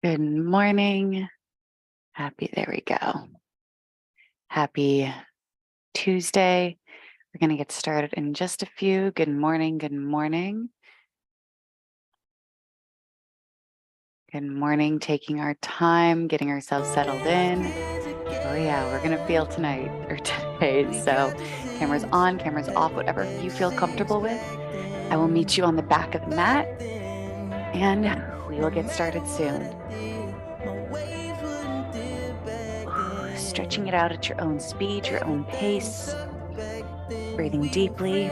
Good morning. There we go. Happy Tuesday. We're going to get started in just a few. Good morning. Good morning. Good morning. Taking our time, getting ourselves settled in. Oh yeah, we're going to feel tonight or today. So cameras on, cameras off, whatever you feel comfortable with. I will meet you on the back of the mat and we will get started soon. Stretching it out at your own speed, your own pace. Breathing deeply.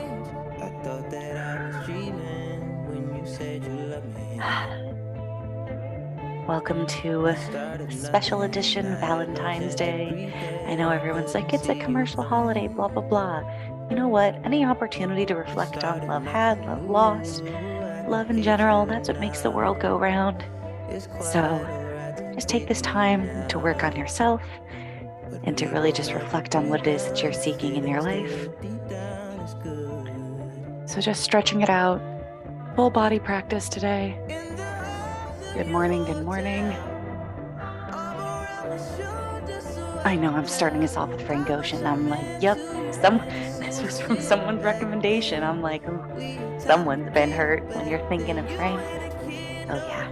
Welcome to a special edition Valentine's Day. I know everyone's like, it's a commercial holiday, blah, blah, blah. You know what? Any opportunity to reflect on love had, love lost, love in general, that's what makes the world go round. So just take this time to work on yourself and to really just reflect on what it is that you're seeking in your life. So just stretching it out, full body practice today. Good morning, good morning. I know I'm starting us off with Frank Ocean. I'm like, yep, this was from someone's recommendation. I'm like, oh, someone's been hurt when you're thinking of Frank. Oh yeah.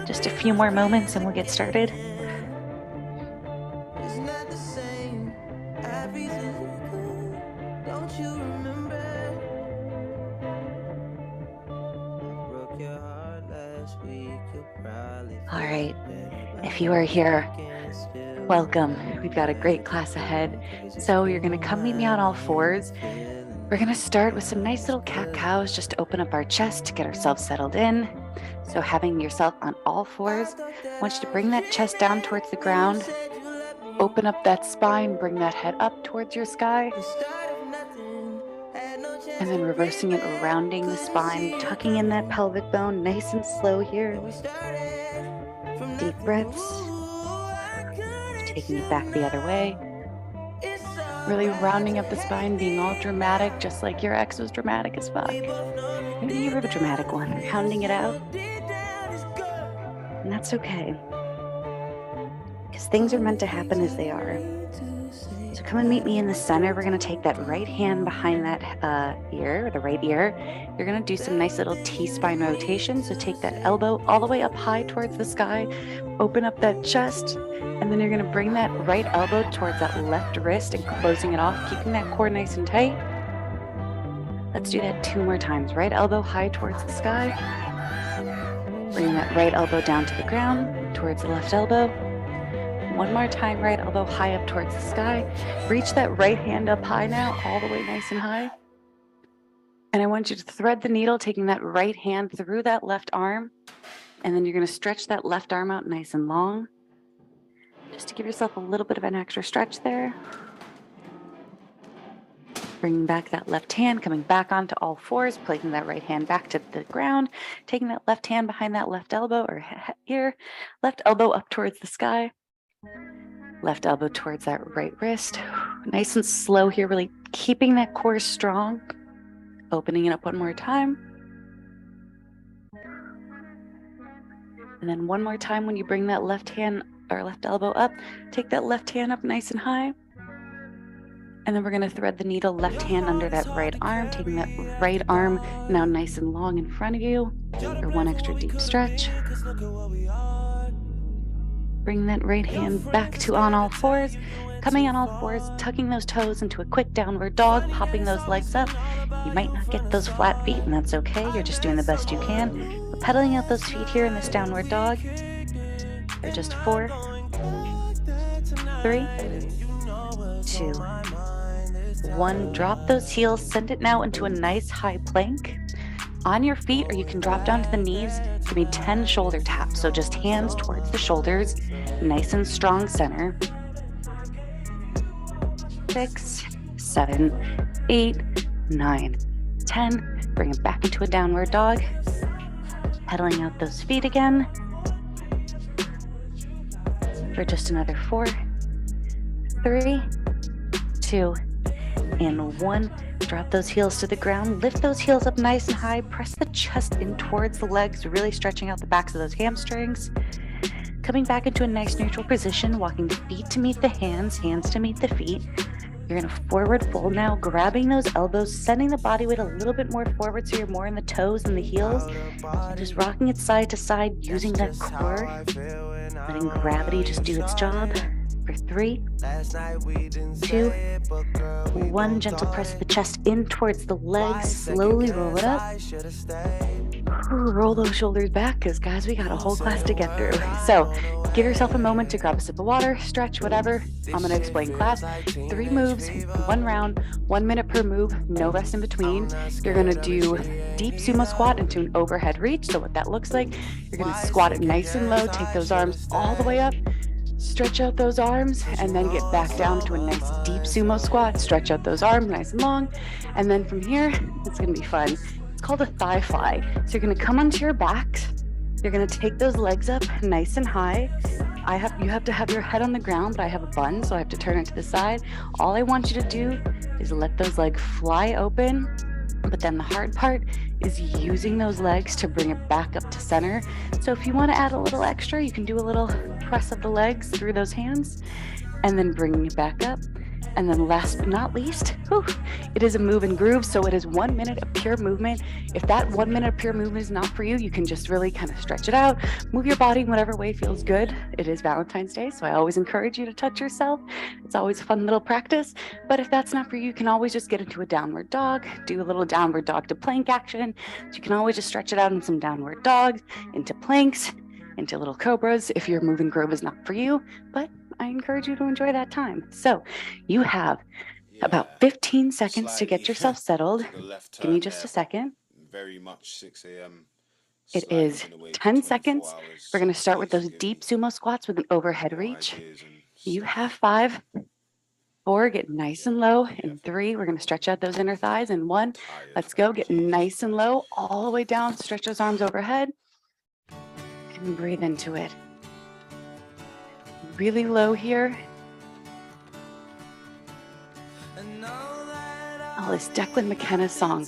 Just a few more moments and we'll get started. All right, if you are here, welcome. We've got a great class ahead. So you're gonna come meet me on all fours. We're gonna start with some nice little cat-cows just to open up our chest to get ourselves settled in. So having yourself on all fours, I want you to bring that chest down towards the ground, open up that spine, bring that head up towards your sky, and then reversing it, rounding the spine, tucking in that pelvic bone, nice and slow here. Deep breaths, taking it back the other way. Really rounding up the spine, being all dramatic, just like your ex was dramatic as fuck. Maybe you were the dramatic one, rounding it out. And that's okay. Because things are meant to happen as they are. So come and meet me in the center. We're going to take that right hand behind that ear, the right ear. You're going to do some nice little T-spine rotation. So take that elbow all the way up high towards the sky, open up that chest, and then you're going to bring that right elbow towards that left wrist and closing it off, keeping that core nice and tight. Let's do that 2 more times. Right elbow high towards the sky. Bring that right elbow down to the ground, towards the left elbow. 1 more time, right elbow high up towards the sky. Reach that right hand up high now, all the way nice and high. And I want you to thread the needle, taking that right hand through that left arm. And then you're going to stretch that left arm out nice and long. Just to give yourself a little bit of an extra stretch there. Bringing back that left hand, coming back onto all fours, placing that right hand back to the ground, taking that left hand behind that left elbow or ear, left elbow up towards the sky. Left elbow towards that right wrist. Nice and slow here, really keeping that core strong. Opening it up 1 more time. And then 1 more time when you bring that left hand or left elbow up, take that left hand up nice and high. And then we're going to thread the needle left hand under that right arm, taking that right arm now nice and long in front of you for 1 extra deep stretch. Bring that right hand back to on all fours, coming on all fours, tucking those toes into a quick downward dog, popping those legs up. You might not get those flat feet, and that's okay. You're just doing the best you can. But pedaling out those feet here in this downward dog. They're just 4, 3, 2, 1. Drop those heels. Send it now into a nice high plank. On your feet, or you can drop down to the knees. Give me 10 shoulder taps. So just hands towards the shoulders, nice and strong center. 6, 7, 8, 9, 10. Bring it back into a downward dog. Pedaling out those feet again. For just another 4, 3, 2, and 1. Drop those heels to the ground. Lift those heels up nice and high. Press the chest in towards the legs, really stretching out the backs of those hamstrings. Coming back into a nice neutral position, walking feet to meet the hands, hands to meet the feet. You're gonna forward fold now, grabbing those elbows, sending the body weight a little bit more forward so you're more in the toes than the heels. Just rocking it side to side, using that core, letting gravity just do its job. For 3, 2, 1, gentle press the chest in towards the legs, slowly roll it up. Roll those shoulders back, because guys, we got a whole class to get through. So give yourself a moment to grab a sip of water, stretch, whatever. I'm going to explain class. 3 moves, 1 round, 1 minute per move, no rest in between. You're going to do deep sumo squat into an overhead reach. So what that looks like, you're going to squat it nice and low, take those arms all the way up, stretch out those arms, and then get back down to a nice deep sumo squat, stretch out those arms nice and long. And then from here, it's going to be fun. It's called a thigh fly. So you're going to come onto your backs. You're going to take those legs up nice and high. You have to have your head on the ground, but I have a bun, so I have to turn it to the side. All I want you to do is let those legs fly open. But then the hard part is using those legs to bring it back up to center. So if you want to add a little extra, you can do a little press of the legs through those hands and then bring it back up. And then last but not least, it is a move and groove. So it is 1 minute of pure movement. If that 1 minute of pure movement is not for you, you can just really kind of stretch it out, move your body in whatever way feels good. It is Valentine's Day, so I always encourage you to touch yourself. It's always a fun little practice. But if that's not for you, you can always just get into a downward dog, do a little downward dog to plank action. So you can always just stretch it out in some downward dogs, into planks, into little cobras if your move and groove is not for you. But I encourage you to enjoy that time. So you have about 15 seconds to get yourself settled. Give me just a second. Very much 6 a.m. It is 10 seconds. We're going to start with those deep sumo squats with an overhead reach. You have 5, 4, get nice and low. And 3, we're going to stretch out those inner thighs. And 1, let's go. Get nice and low all the way down. Stretch those arms overhead and breathe into it. Really low here. Oh, this Declan McKenna song.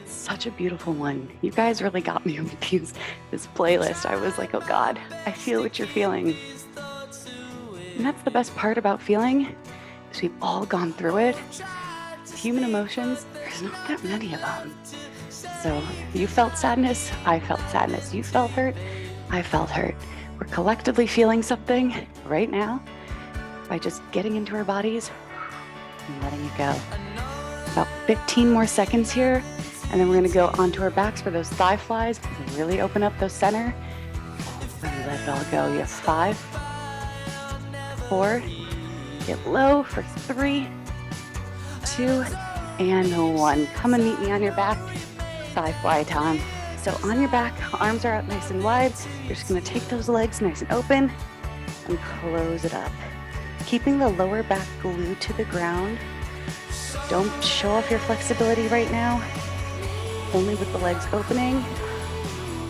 Such a beautiful one. You guys really got me with this playlist. I was like, oh God, I feel what you're feeling. And that's the best part about feeling, is we've all gone through it. Human emotions, there's not that many of them. So you felt sadness, I felt sadness. You felt hurt, I felt hurt. We're collectively feeling something right now by just getting into our bodies and letting it go. About 15 more seconds here, and then we're going to go onto our backs for those thigh flies. Really open up those center and let it all go. You have 5, 4, get low for 3, 2, and 1. Come and meet me on your back. Thigh fly time. So on your back, arms are out nice and wide. You're just going to take those legs nice and open and close it up. Keeping the lower back glued to the ground. Don't show off your flexibility right now. Only with the legs opening.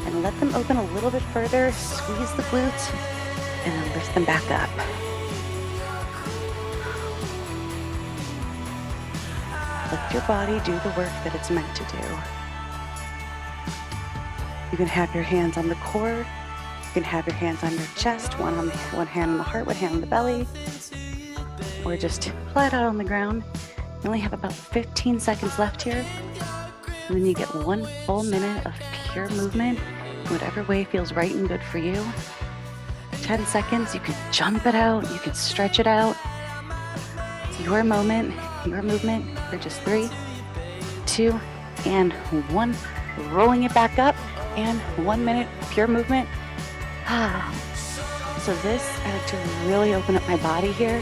And let them open a little bit further. Squeeze the glutes and then lift them back up. Let your body do the work that it's meant to do. You can have your hands on the core. You can have your hands on your chest, one hand on the heart, one hand on the belly, or just flat out on the ground. You only have about 15 seconds left here, and then you get 1 full minute of pure movement, whatever way feels right and good for you. 10 seconds, you can jump it out, you can stretch it out. It's your moment, your movement for just 3, 2, and 1. Rolling it back up. And 1 minute pure movement. So this, I like to really open up my body here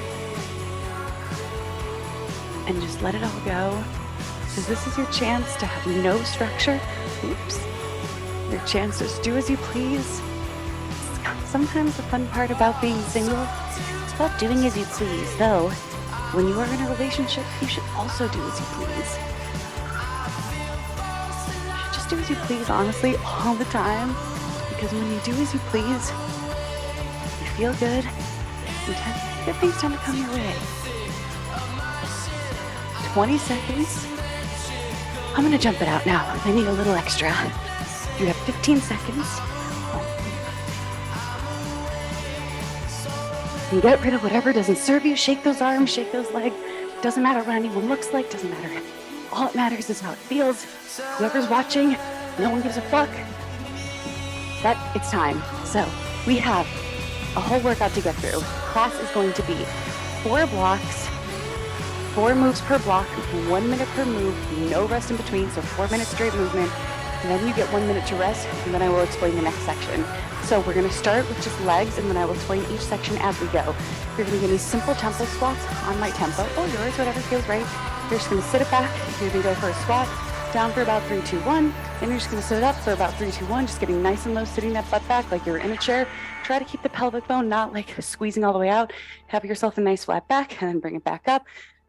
and just let it all go. Because this is your chance to have no structure. Your chance to just do as you please. Sometimes the fun part about being single is about doing as you please. Though, when you are in a relationship, you should also do as you please. Do as you please, honestly, all the time, because when you do as you please, you feel good, and good things tend to come your way. 20 seconds. I'm gonna jump it out now. I need a little extra. You have 15 seconds. And get rid of whatever doesn't serve you. Shake those arms, shake those legs. Doesn't matter what anyone looks like, doesn't matter. All that matters is how it feels. Whoever's watching, no one gives a fuck. But it's time. So we have a whole workout to get through. Class is going to be 4 blocks, 4 moves per block, 1 minute per move, no rest in between, so 4 minutes straight movement. And then you get 1 minute to rest, and then I will explain the next section. So we're gonna start with just legs, and then I will explain each section as we go. You're gonna give me simple tempo squats on my tempo, or yours, whatever feels right. You're just gonna sit it back. You're gonna go for a squat, down for about 3, 2, 1. Then you're just gonna sit up for about 3, 2, 1, just getting nice and low, sitting that butt back like you're in a chair. Try to keep the pelvic bone not like squeezing all the way out. Have yourself a nice flat back, and then bring it back up.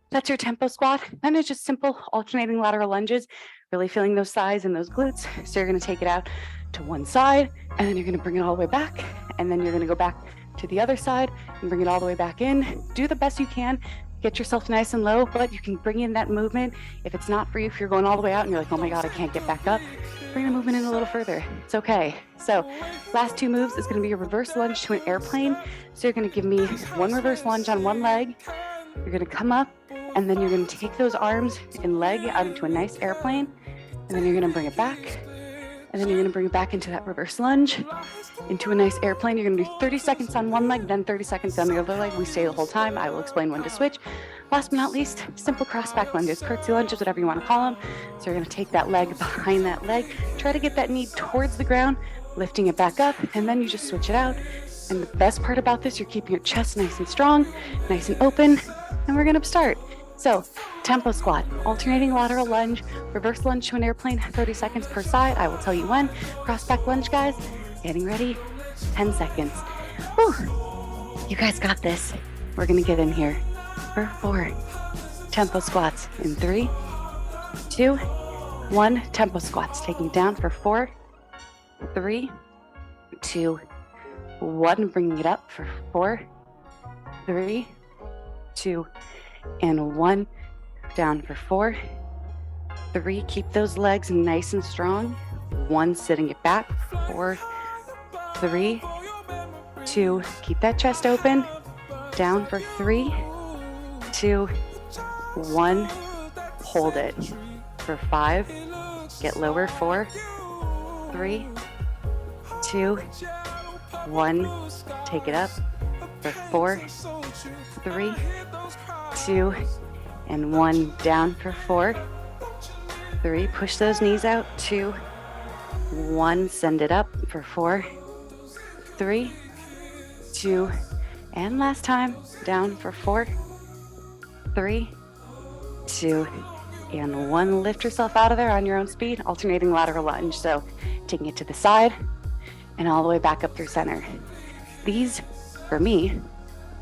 That's your tempo squat. Then it's just simple alternating lateral lunges, really feeling those thighs and those glutes. So you're gonna take it out to one side, and then you're gonna bring it all the way back, and then you're gonna go back to the other side and bring it all the way back in. Do the best you can. Get yourself nice and low, but you can bring in that movement. If it's not for you, if you're going all the way out and you're like, oh my God, I can't get back up, bring the movement in a little further. It's okay. So last 2 moves is gonna be a reverse lunge to an airplane. So you're gonna give me 1 reverse lunge on 1 leg. You're gonna come up, and then you're gonna take those arms and leg out into a nice airplane, and then you're gonna bring it back, and then you're gonna bring it back into that reverse lunge, into a nice airplane. You're gonna do 30 seconds on 1 leg, then 30 seconds on the other leg. We stay the whole time. I will explain when to switch. Last but not least, simple crossback lunges, curtsy lunges, whatever you wanna call them. So you're gonna take that leg behind that leg, try to get that knee towards the ground, lifting it back up, and then you just switch it out. And the best part about this, you're keeping your chest nice and strong, nice and open, and we're gonna start. So, tempo squat, alternating lateral lunge, reverse lunge to an airplane, 30 seconds per side. I will tell you when. Crossback lunge, guys. Getting ready, 10 seconds. Whew. You guys got this. We're gonna get in here for 4 tempo squats in 3, 2, 1. Tempo squats, taking down for 4, 3, 2, 1. Bringing it up for 4, 3, 2, and 1. Down for 4, 3. Keep those legs nice and strong. 1. Sitting it back. 4, 3, 2. Keep that chest open. Down for 3, 2, 1. Hold it for 5. Get lower. 4, 3, 2, 1. Take it up for 4, 3, 2, and 1. Down for 4, 3. Push those knees out. 2, 1. Send it up for 4, 3, 2, and last time. Down for 4, 3, 2, and 1. Lift yourself out of there on your own speed. Alternating lateral lunge. So taking it to the side and all the way back up through center. These, for me,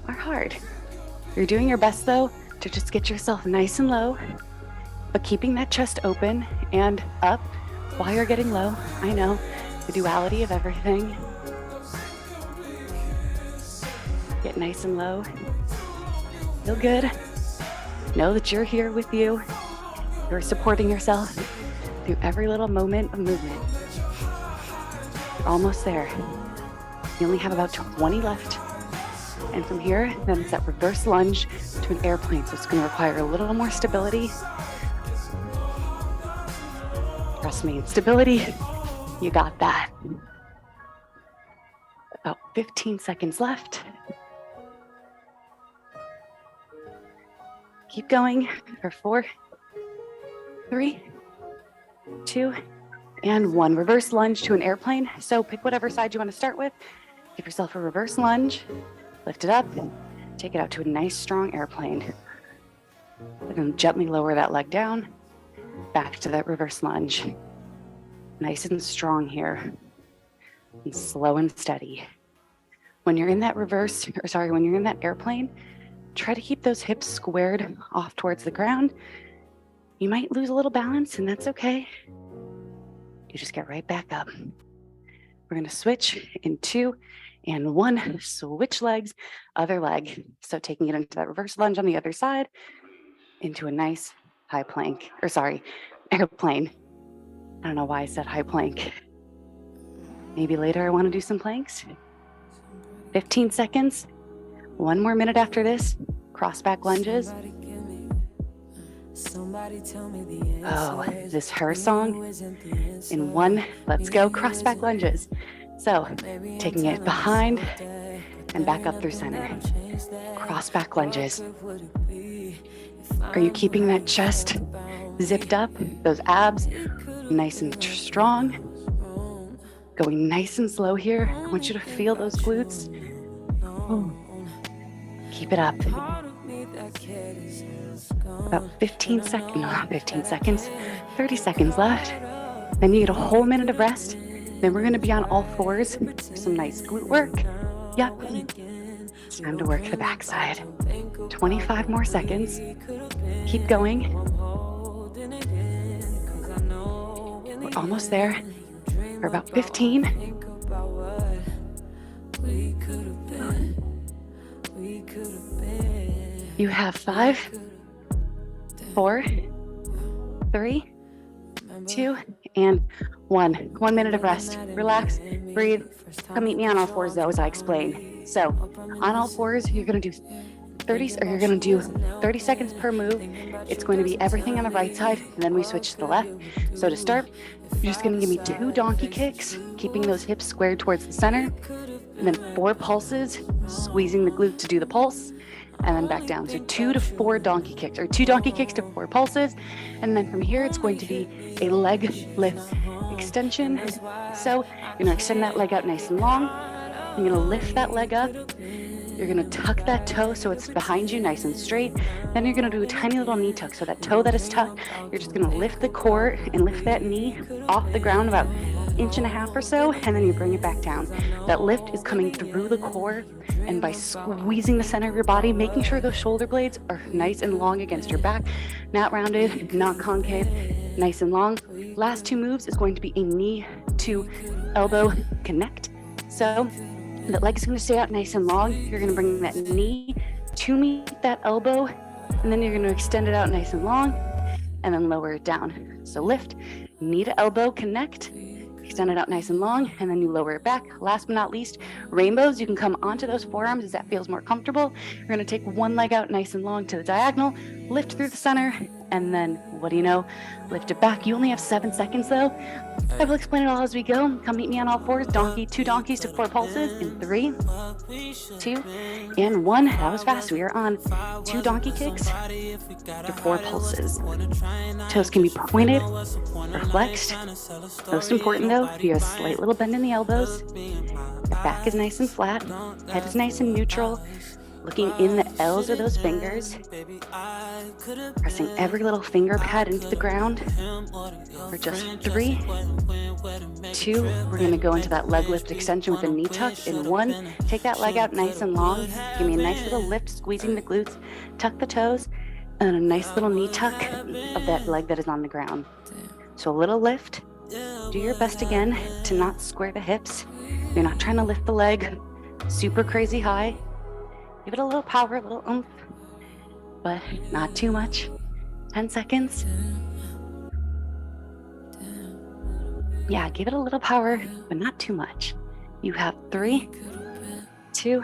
are hard. You're doing your best though to just get yourself nice and low, but keeping that chest open and up while you're getting low. I know, the duality of everything. Get nice and low. Feel good. Know that you're here with you. You're supporting yourself through every little moment of movement. You're almost there. You only have about 20 left. And from here, then it's that reverse lunge to an airplane. So it's going to require a little more stability. Trust me, stability, you got that. About 15 seconds left. Keep going for 4, 3, 2, and 1. Reverse lunge to an airplane. So pick whatever side you want to start with. Give yourself a reverse lunge. Lift it up, take it out to a nice strong airplane. And then gently lower that leg down, back to that reverse lunge. Nice and strong here, and slow and steady. When you're in that when you're in that airplane, try to keep those hips squared off towards the ground. You might lose a little balance, and that's okay. You just get right back up. We're gonna switch in 2 and 1. Switch legs, other leg. So taking it into that reverse lunge on the other side, into a nice high plank, or sorry, airplane. I don't know why I said high plank. Maybe later I want to do some planks. 15 seconds. One more minute after this. Crossback lunges. Oh, is this her song? In one, let's go, crossback lunges. So, taking it behind and back up through center. Crossback lunges. Are you keeping that chest zipped up? Those abs nice and strong. Going nice and slow here. I want you to feel those glutes. Oh. Keep it up. About 15 seconds, no, not 15 seconds, 30 seconds left. Then you get a whole minute of rest. Then we're gonna be on all fours for some nice glute work. Yep. It's time to work the backside. 25 more seconds. Keep going. We're almost there. We're about 15. You have 5, 4, 3, 2, and 1. 1 minute of rest. Relax, breathe. Come meet me on all fours though, as I explained. So on all fours, you're gonna do 30 seconds per move. It's going to be everything on the right side, and then we switch to the left. So to start, you're just gonna give me 2 donkey kicks, keeping those hips squared towards the center, and then 4 pulses, squeezing the glute to do the pulse, and then back down. So 2 to 4 donkey kicks, or 2 donkey kicks to 4 pulses. And then from here, it's going to be a leg lift extension. So you're gonna extend that leg out nice and long. You're gonna lift that leg up. You're gonna tuck that toe so it's behind you, nice and straight. Then you're gonna do a tiny little knee tuck. So that toe that is tucked, you're just gonna lift the core and lift that knee off the ground about 1.5 inches or so, and then you bring it back down. That lift is coming through the core, and by squeezing the center of your body, making sure those shoulder blades are nice and long against your back, not rounded, not concave, nice and long. Last 2 moves is going to be a knee to elbow connect. So the leg is going to stay out nice and long. You're going to bring that knee to meet that elbow, and then you're going to extend it out nice and long, and then lower it down. So lift, knee to elbow connect, extend it out nice and long, and then you lower it back. Last but not least, rainbows. You can come onto those forearms as that feels more comfortable. You're gonna take one leg out nice and long to the diagonal, lift through the center, and then, what do you know, lift it back. You only have 7 seconds though. I will explain it all as we go. Come meet me on all fours. 2 donkeys to 4 pulses in 3, 2, and 1. That was fast. We are on 2 donkey kicks to 4 pulses. Toes can be pointed or flexed. Most important though, you have a slight little bend in the elbows. The back is nice and flat. Head is nice and neutral. Looking in the L's of those fingers. Pressing every little finger pad into the ground. For just 3, 2, we're gonna go into that leg lift extension with a knee tuck. In 1, take that leg out nice and long. Give me a nice little lift, squeezing the glutes. Tuck the toes, and then a nice little knee tuck of that leg that is on the ground. So a little lift. Do your best again to not square the hips. You're not trying to lift the leg super crazy high. Give it a little power, a little oomph, but not too much. 10 seconds. Yeah, give it a little power, but not too much. You have 3, 2,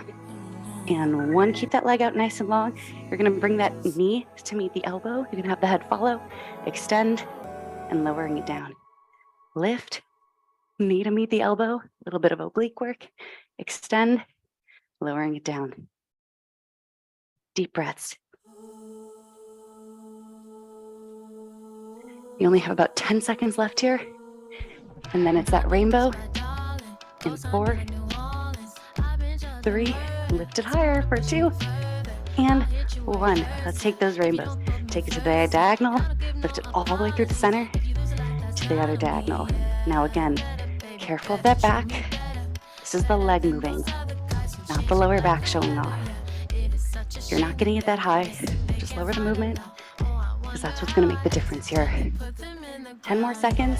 and 1. Keep that leg out nice and long. You're gonna bring that knee to meet the elbow. You can have the head follow, extend, and lowering it down. Lift, knee to meet the elbow, a little bit of oblique work, extend, lowering it down. Deep breaths. You only have about 10 seconds left here. And then it's that rainbow. In 4, 3, lift it higher for 2, and 1. Let's take those rainbows. Take it to the diagonal, lift it all the way through the center, to the other diagonal. Now again, careful of that back. This is the leg moving, not the lower back showing off. You're not getting it that high. Just lower the movement, because that's what's going to make the difference here. 10 more seconds,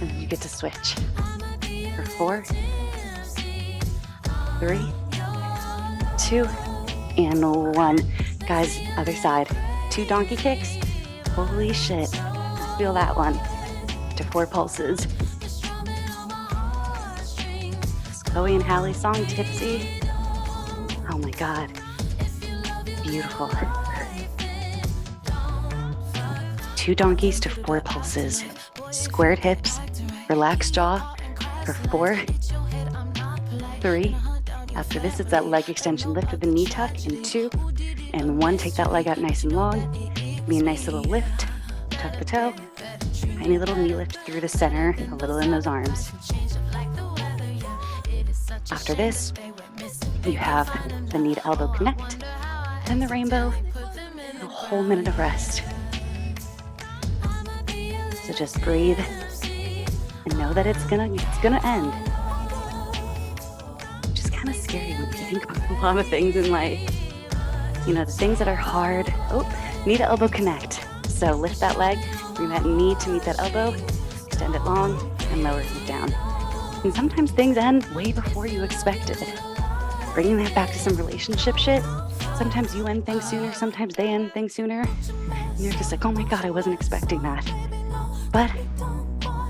and then you get to switch. For 4, 3, 2, and 1. Guys, other side. 2 donkey kicks Holy shit. Let's feel that one. To 4 pulses. Chloe and Hallie's song, Tipsy. Oh my God. Beautiful. 2 donkeys to 4 pulses. Squared hips, relaxed jaw for 4, 3. After this, it's that leg extension lift with the knee tuck in 2 and 1. Take that leg out nice and long. Give me a nice little lift. Tuck the toe. Tiny little knee lift through the center, a little in those arms. After this, you have the knee to elbow connect, and the rainbow, and a whole minute of rest. So just breathe and know that it's gonna end. Which is kind of scary when you think about a lot of things in life. You know, the things that are hard. Oh, knee to elbow connect. So lift that leg, bring that knee to meet that elbow, extend it long, and lower it down. And sometimes things end way before you expected. Bringing that back to some relationship shit. Sometimes you end things sooner, sometimes they end things sooner. And you're just like, oh my God, I wasn't expecting that. But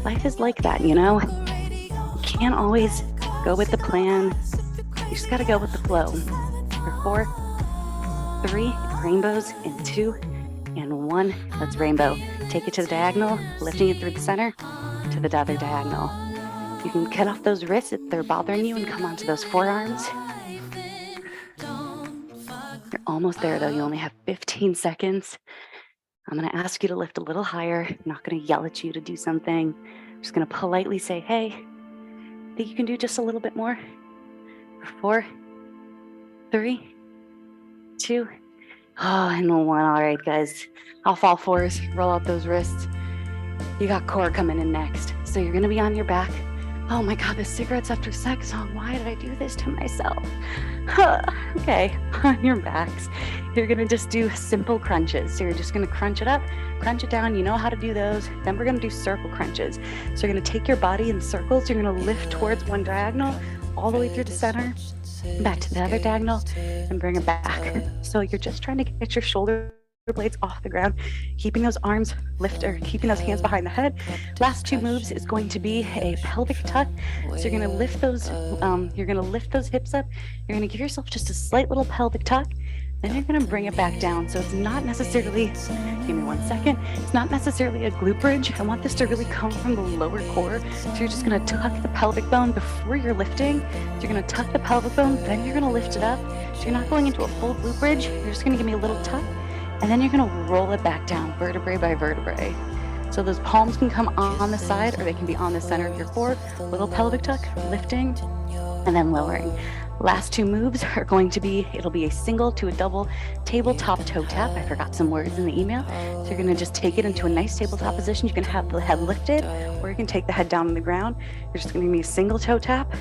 life is like that, you know? You can't always go with the plan. You just gotta go with the flow. For 4, 3, rainbows in 2 and 1. Let's rainbow. Take it to the diagonal, lifting it through the center to the other diagonal. You can cut off those wrists if they're bothering you and come onto those forearms. You're almost there though. You only have 15 seconds. I'm gonna ask you to lift a little higher. I'm not gonna yell at you to do something. I'm just gonna politely say, hey, think you can do just a little bit more? For 4, 3, 2, and 1. All right, guys. Off all fours, roll out those wrists. You got core coming in next. So you're gonna be on your back. Oh my God, the cigarettes after sex song. Why did I do this to myself? Okay, on your backs. You're gonna just do simple crunches. So you're just gonna crunch it up, crunch it down. You know how to do those. Then we're gonna do circle crunches. So you're gonna take your body in circles. You're gonna lift towards one diagonal, all the way through the center, back to the other diagonal, and bring it back. So you're just trying to get your shoulder blades off the ground, keeping those arms keeping those hands behind the head. Last 2 moves is going to be a pelvic tuck. So you're going to lift those hips up. You're going to give yourself just a slight little pelvic tuck. Then you're going to bring it back down. So it's not necessarily, give me 1 second. It's not necessarily a glute bridge. I want this to really come from the lower core. So you're just going to tuck the pelvic bone before you're lifting. So you're going to tuck the pelvic bone, then you're going to lift it up. So you're not going into a full glute bridge. You're just going to give me a little tuck. And then you're gonna roll it back down, vertebrae by vertebrae. So those palms can come on the side or they can be on the center of your core. Little pelvic tuck, lifting, and then lowering. Last 2 moves are going to be, it'll be a single to a double tabletop toe tap. I forgot some words in the email. So you're gonna just take it into a nice tabletop position. You can have the head lifted or you can take the head down on the ground. You're just gonna give me a single toe tap,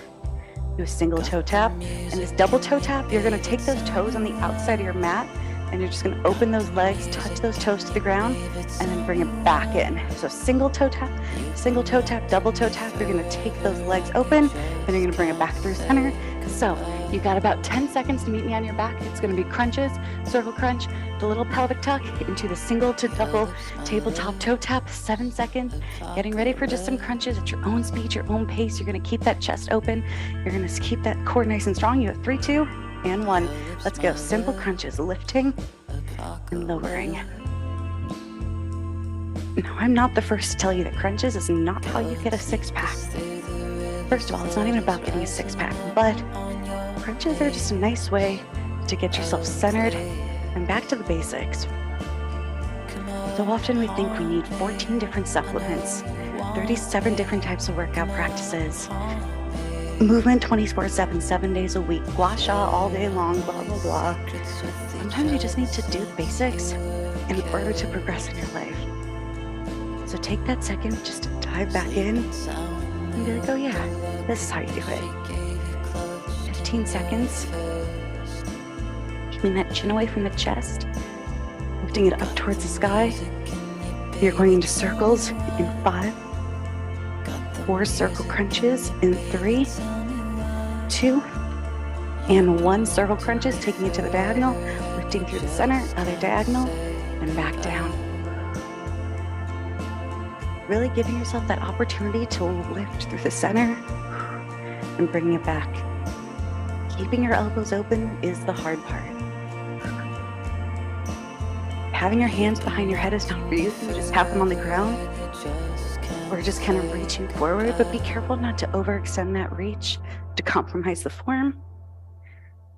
do a single toe tap. And this double toe tap, you're gonna take those toes on the outside of your mat and you're just gonna open those legs, touch those toes to the ground, and then bring it back in. So single toe tap, double toe tap. You're gonna take those legs open, then you're gonna bring it back through center. So you've got about 10 seconds to meet me on your back. It's gonna be crunches, circle crunch, the little pelvic tuck into the single to double tabletop toe tap, 7 seconds. Getting ready for just some crunches at your own speed, your own pace. You're gonna keep that chest open. You're gonna keep that core nice and strong. You have 3, 2, and 1. Let's go. Simple crunches, lifting and lowering. No, I'm not the first to tell you that crunches is not how you get a 6-pack. First of all, it's not even about getting a 6-pack, but crunches are just a nice way to get yourself centered and back to the basics. So often we think we need 14 different supplements, 37 different types of workout practices, movement 24/7, 7 days a week, gua sha all day long, blah, blah, blah. Sometimes you just need to do the basics in order to progress in your life. So take that second just to dive back in and be like, oh yeah, this is how you do it. 15 seconds. Keeping that chin away from the chest, lifting it up towards the sky. You're going into circles in 5, 4 circle crunches in 3, 2, and 1 circle crunches, taking it to the diagonal, lifting through the center, other diagonal, and back down. Really giving yourself that opportunity to lift through the center and bringing it back. Keeping your elbows open is the hard part. Having your hands behind your head is not for you. You just have them on the ground or just kind of reaching forward, but be careful not to overextend that reach to compromise the form.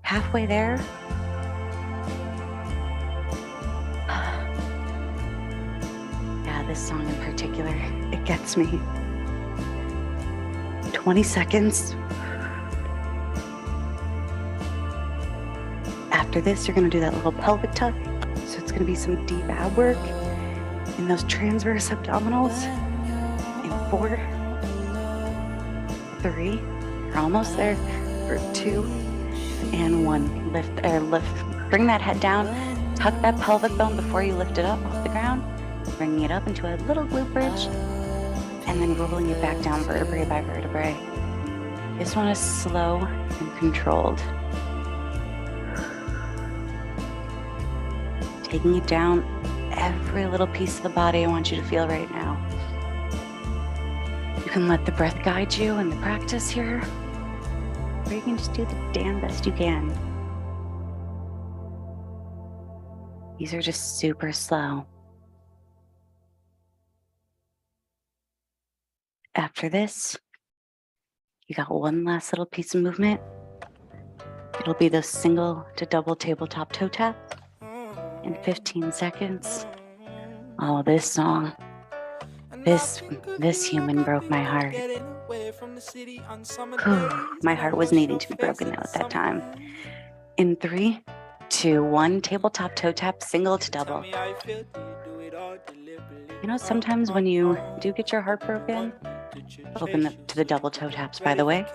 Halfway there. Yeah, this song in particular, it gets me. 20 seconds. After this, you're going to do that little pelvic tuck. So it's going to be some deep ab work in those transverse abdominals. In 4, 3, you're almost there. For 2 and 1. Lift. Bring that head down. Tuck that pelvic bone before you lift it up off the ground. Bringing it up into a little glute bridge. And then rolling it back down vertebrae by vertebrae. This one is slow and controlled. Taking it down, every little piece of the body I want you to feel right now. You can let the breath guide you in the practice here, or you can just do the damn best you can. These are just super slow. After this, you got one last little piece of movement. It'll be those single to double tabletop toe taps. In 15 seconds. Oh, this song. This human broke my heart. My heart was needing to be broken now at that time. In 3, 2, 1, tabletop toe tap, single to double. You know, sometimes when you do get your heart broken, open up to the double toe taps, by the way.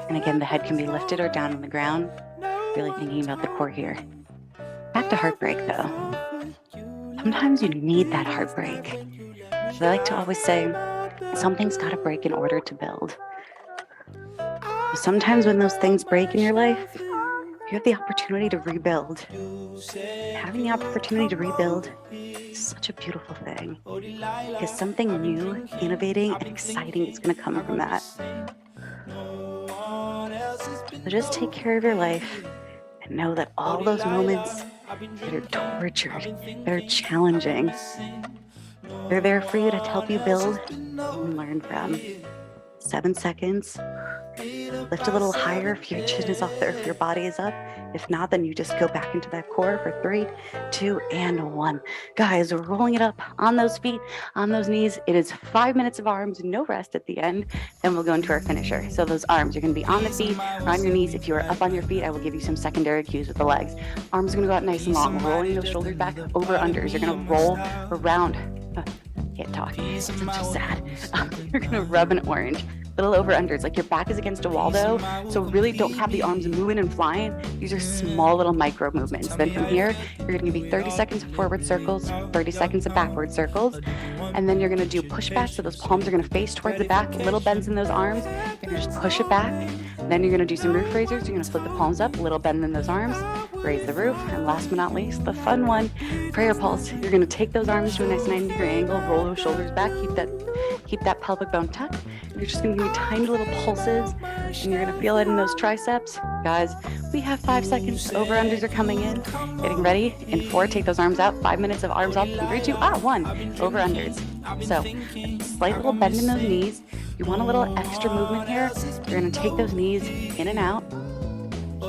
And again, the head can be lifted or down on the ground. Really thinking about the core here. Back to heartbreak though. Sometimes you need that heartbreak. So I like to always say, something's gotta break in order to build. Sometimes when those things break in your life, you have the opportunity to rebuild. Having the opportunity to rebuild is such a beautiful thing. Because something new, innovating, and exciting is gonna come from that. So just take care of your life and know that all those moments that are tortured, that are challenging, they're there for you to help you build and learn from. 7 seconds. Lift a little higher if your chin is off there, if your body is up. If not, then you just go back into that core for 3, 2, and 1. Guys, we're rolling it up on those feet, on those knees. It is 5 minutes of arms, no rest at the end. Then we'll go into our finisher. So those arms, you're going to be on the feet or on your knees. If you are up on your feet, I will give you some secondary cues with the legs. Arms are going to go out nice and long, rolling those shoulders back over unders. You're going to roll around. Can't talk. It's so sad. You're going to rub an orange. Little over unders, like your back is against a wall though, so really don't have the arms moving and flying. These are small little micro movements. Then from here, you're going to give me 30 seconds of forward circles, 30 seconds of backward circles, and then you're going to do pushback. So those palms are going to face towards the back, little bends in those arms. You're going to just push it back. And then you're going to do some roof raisers. You're going to flip the palms up, little bend in those arms, raise the roof, and last but not least, the fun one, prayer pulse. You're going to take those arms to a nice 90-degree angle, roll those shoulders back, keep that pelvic bone tucked. You're just going to give me tiny little pulses, and you're going to feel it in those triceps. Guys, we have 5 seconds. Over-unders are coming in. Getting ready. In 4, take those arms out. 5 minutes of arms off. 3, 2, 1. Over-unders. So, slight little bend in those knees. You want a little extra movement here. You're going to take those knees in and out.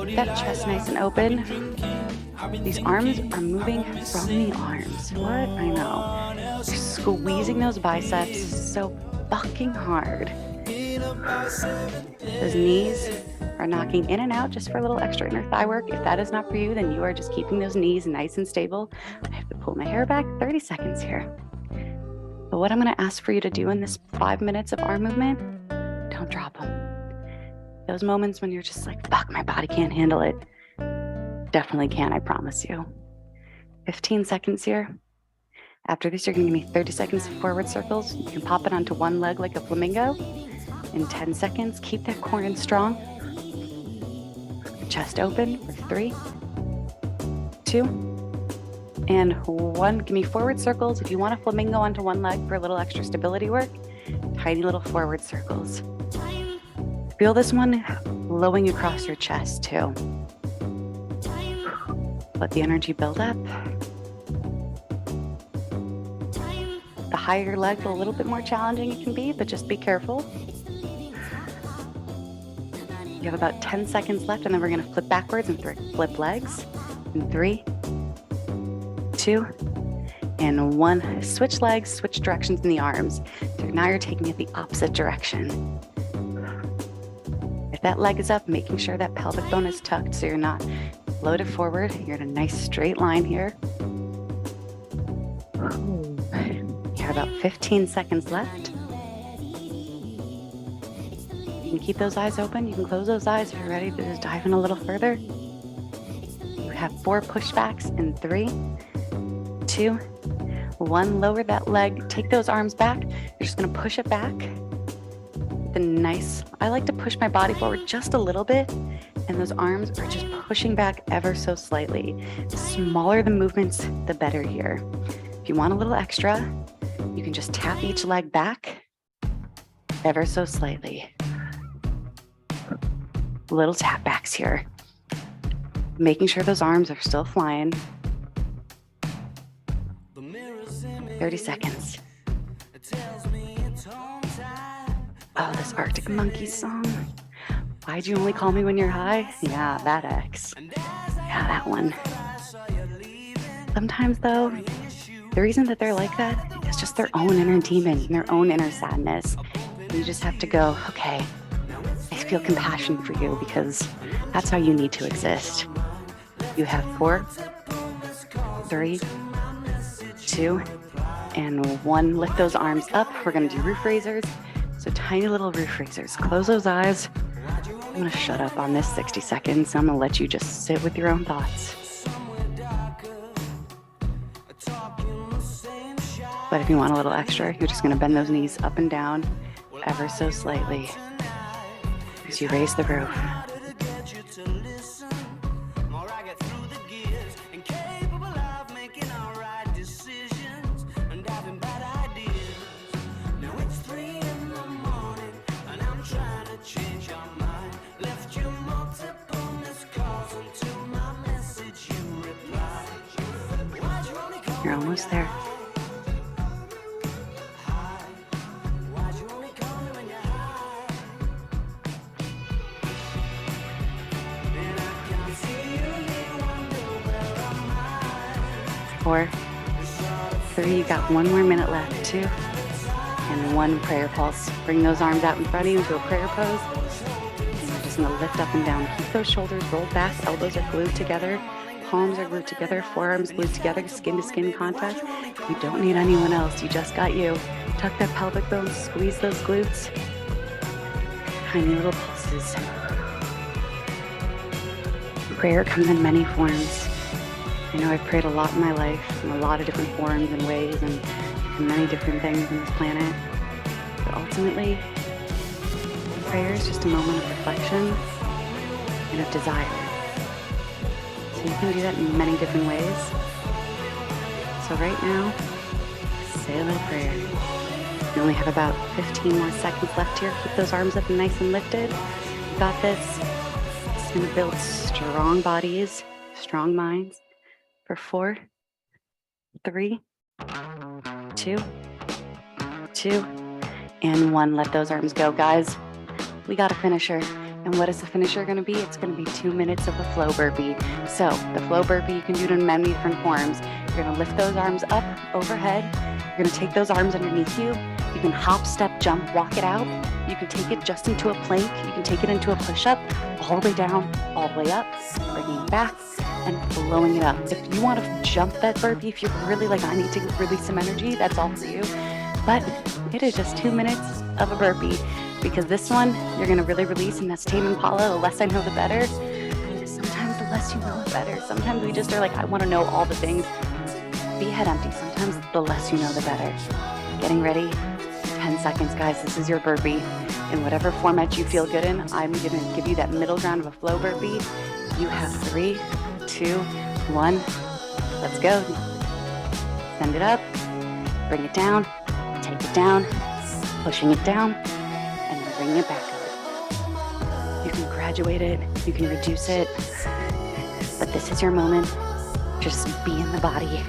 Keep that chest nice and open. These arms are moving from the arms. What? I know. You're squeezing those biceps so fucking hard. Those knees are knocking in and out just for a little extra inner thigh work. If that is not for you, then you are just keeping those knees nice and stable. I have to pull my hair back. 30 seconds here. But what I'm going to ask for you to do in this 5 minutes of arm movement, don't drop them. Those moments when you're just like, fuck, my body can't handle it. Definitely can, I promise you. 15 seconds here. After this, you're going to give me 30 seconds of forward circles. You can pop it onto one leg like a flamingo. In 10 seconds, keep that core in strong. Chest open for 3, 2, and 1. Give me forward circles. If you want a flamingo onto one leg for a little extra stability work, tiny little forward circles. Feel this one blowing across your chest too. Let the energy build up. The higher leg, a little bit more challenging it can be, but just be careful. You have about 10 seconds left, and then we're going to flip backwards and flip legs. In 3, 2, and 1. Switch legs, switch directions in the arms. So now you're taking it the opposite direction. If that leg is up, making sure that pelvic bone is tucked so you're not loaded forward. You're in a nice straight line here. You have about 15 seconds left. You can keep those eyes open. You can close those eyes if you're ready to just dive in a little further. You have 4 pushbacks in 3, 2, 1. Lower that leg. Take those arms back. You're just going to push it back. I like to push my body forward just a little bit, and those arms are just pushing back ever so slightly. The smaller the movements, the better here. If you want a little extra, you can just tap each leg back ever so slightly. Little tap backs here. Making sure those arms are still flying. 30 seconds. Oh, this Arctic Monkeys song. Why'd you only call me when you're high? Yeah, that X. Yeah, that one. Sometimes though, the reason that they're like that is just their own inner demon and their own inner sadness. And you just have to go, okay, I feel compassion for you because that's how you need to exist. You have 4, 3, 2, and 1. Lift those arms up. We're gonna do roof raisers. So tiny little roof raisers. Close those eyes. I'm gonna shut up on this 60 seconds. I'm gonna let you just sit with your own thoughts. But if you want a little extra, you're just gonna bend those knees up and down ever so slightly as you raise the roof. You're almost there. Four, 3, you got 1 more minute left. 2, and 1 prayer pulse. Bring those arms out in front of you into a prayer pose. And you're just gonna lift up and down. Keep those shoulders rolled back, elbows are glued together. Palms are glued together, forearms glued together, skin to skin contact. You don't need anyone else, you just got you. Tuck that pelvic bone, squeeze those glutes. Tiny little pulses. Prayer comes in many forms. I know I've prayed a lot in my life, in a lot of different forms and ways, and many different things on this planet. But ultimately, prayer is just a moment of reflection and of desire. So you can do that in many different ways. So right now, say a little prayer. You only have about 15 more seconds left here. Keep those arms up nice and lifted. You got this. It's gonna build strong bodies, strong minds for 4, 3, 2, 2, and 1. Let those arms go, guys. We got a finisher. And what is the finisher going to be? It's going to be 2 minutes of a flow burpee. So the flow burpee, you can do it in many different forms. You're going to lift those arms up overhead. You're going to take those arms underneath you. You can hop, step, jump, walk it out. You can take it just into a plank. You can take it into a push-up, all the way down, all the way up, bringing it back and blowing it up. If you want to jump that burpee, if you're really like, I need to release some energy, that's all for you. But it is just 2 minutes of a burpee. Because this one, you're gonna really release, and that's Tame Impala, the less I know, the better. Sometimes the less you know, the better. Sometimes we just are like, I wanna know all the things. Be head empty. Sometimes the less you know, the better. Getting ready, 10 seconds, guys. This is your burpee. In whatever format you feel good in, I'm gonna give you that middle ground of a flow burpee. You have 3, 2, 1. Let's go. Send it up, bring it down, take it down, pushing it down, and then bringing it back up. You can graduate it, you can reduce it, but this is your moment. Just be in the body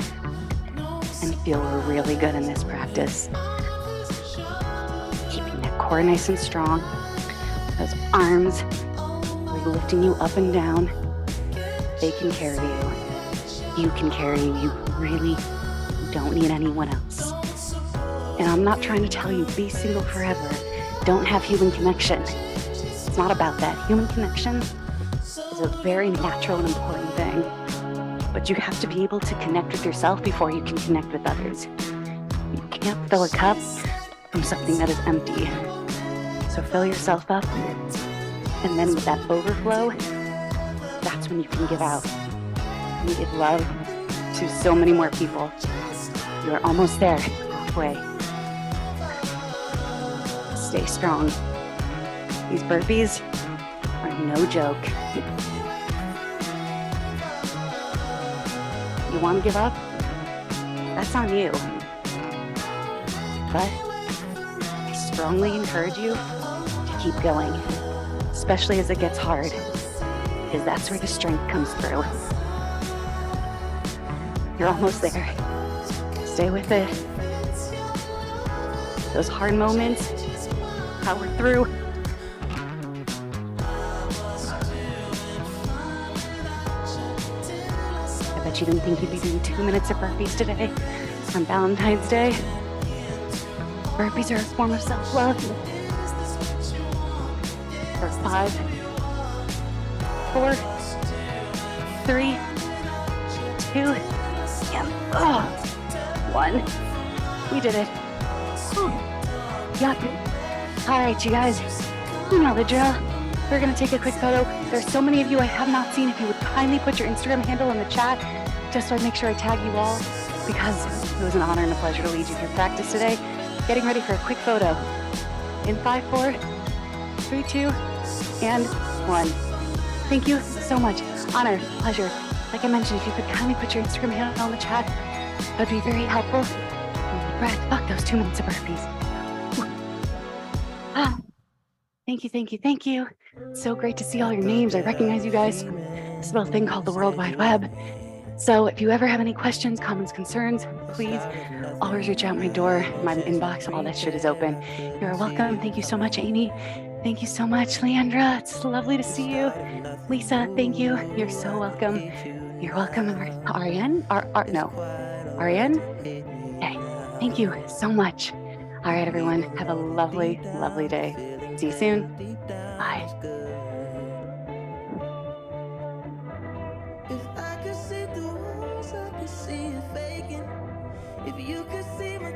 and feel really good in this practice. Keeping that core nice and strong. Those arms really lifting you up and down. They can carry you. You can carry you. You really don't need anyone else. And I'm not trying to tell you, be single forever. Don't have human connection. It's not about that. Human connection is a very natural and important thing. But you have to be able to connect with yourself before you can connect with others. You can't fill a cup from something that is empty. So fill yourself up, and then with that overflow, that's when you can give out. You give love to so many more people. You're almost there, halfway. Stay strong. These burpees are no joke. You want to give up? That's on you. But I strongly encourage you to keep going, especially as it gets hard, because that's where the strength comes through. You're almost there. Stay with it. Those hard moments, power through. I bet you didn't think you'd be doing 2 minutes of burpees today on Valentine's Day. Burpees are a form of self-love. For 5, 4, 3, 2, and 1. We did it. Yup. All right, you guys, you know the drill. We're gonna take a quick photo. There's so many of you I have not seen. If you would kindly put your Instagram handle in the chat, just so I make sure I tag you all, because it was an honor and a pleasure to lead you through practice today. Getting ready for a quick photo. In 5, 4, 3, 2, and 1. Thank you so much. Honor, pleasure. Like I mentioned, if you could kindly put your Instagram handle in the chat, that'd be very helpful. Brad, fuck those 2 minutes of burpees. Thank you, thank you, thank you. It's so great to see all your names. I recognize you guys from this little thing called the World Wide Web. So if you ever have any questions, comments, concerns, please always reach out my door, my inbox, all that shit is open. You're welcome. Thank you so much, Amy. Thank you so much, Leandra. It's lovely to see you. Lisa, thank you. You're so welcome. You're welcome. Ariane? Ariane? Okay. Thank you so much. All right, everyone. Have a lovely, lovely day. See you soon. Bye. If I could see through walls, I could see it faking. If you could see my